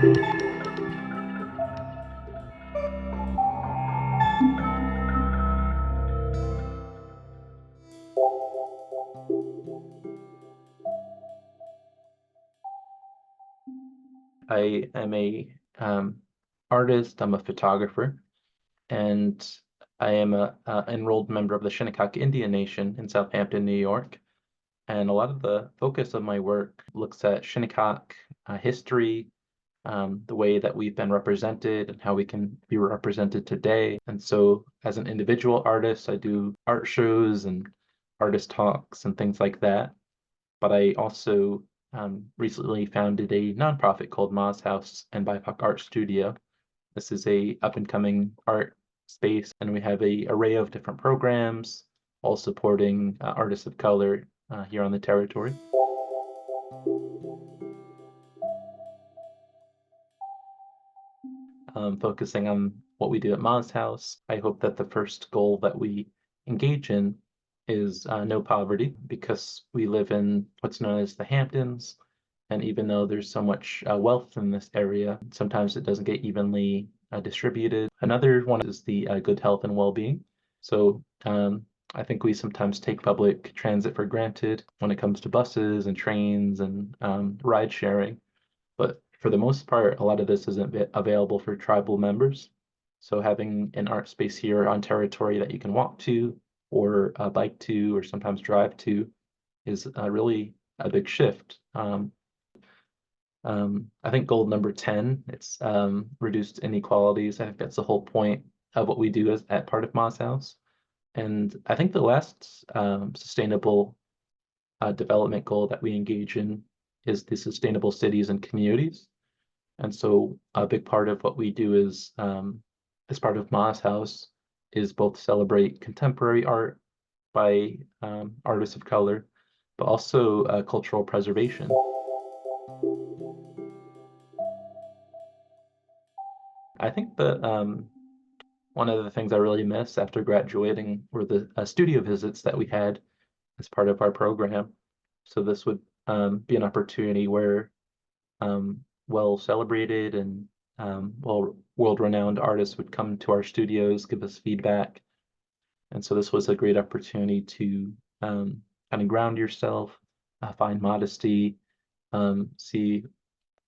I am a artist, I'm a photographer, and I am a enrolled member of the Shinnecock Indian Nation in Southampton, New York. And a lot of the focus of my work looks at Shinnecock history, the way that we've been represented and how we can be represented today. And so as an individual artist, I do art shows and artist talks and things like that. But I also recently founded a nonprofit called Ma's House and BIPOC Art Studio. This is a up and coming art space, and we have a array of different programs, all supporting artists of color here on the territory. Focusing on what we do at Ma's House, I hope that the first goal that we engage in is no poverty, because we live in what's known as the Hamptons. And even though there's so much wealth in this area, sometimes it doesn't get evenly distributed. Another one is the good health and well-being. So I think we sometimes take public transit for granted when it comes to buses and trains and ride sharing. But for the most part, a lot of this isn't available for tribal members. So having an art space here on territory that you can walk to or bike to or sometimes drive to is really a big shift. I think goal number 10, it's reduced inequalities. I think that's the whole point of what we do at part of Ma's House. And I think the last sustainable development goal that we engage in is the sustainable cities and communities. And so a big part of what we do is, as part of Ma's House, is both celebrate contemporary art by artists of color, but also cultural preservation. I think that one of the things I really miss after graduating were the studio visits that we had as part of our program. So this would be an opportunity where well celebrated and well world-renowned artists would come to our studios, give us feedback. And so this was a great opportunity to kind of ground yourself, find modesty, see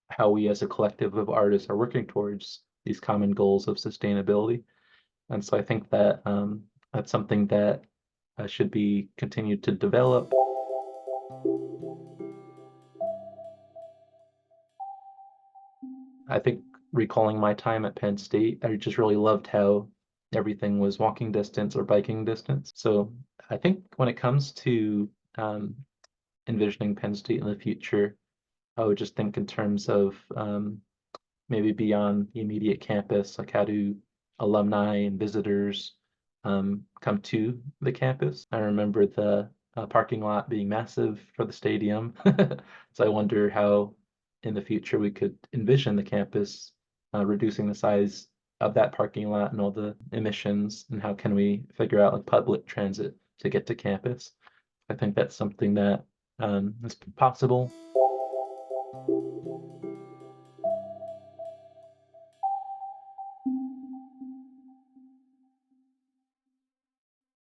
how we as a collective of artists are working towards these common goals of sustainability. And so I think that that's something that should be continued to develop. I think recalling my time at Penn State, I just really loved how everything was walking distance or biking distance. So I think when it comes to envisioning Penn State in the future, I would just think in terms of maybe beyond the immediate campus, like how do alumni and visitors come to the campus. I remember the parking lot being massive for the stadium. So I wonder how in the future we could envision the campus reducing the size of that parking lot and all the emissions, and how can we figure out like public transit to get to campus. I think that's something that is possible.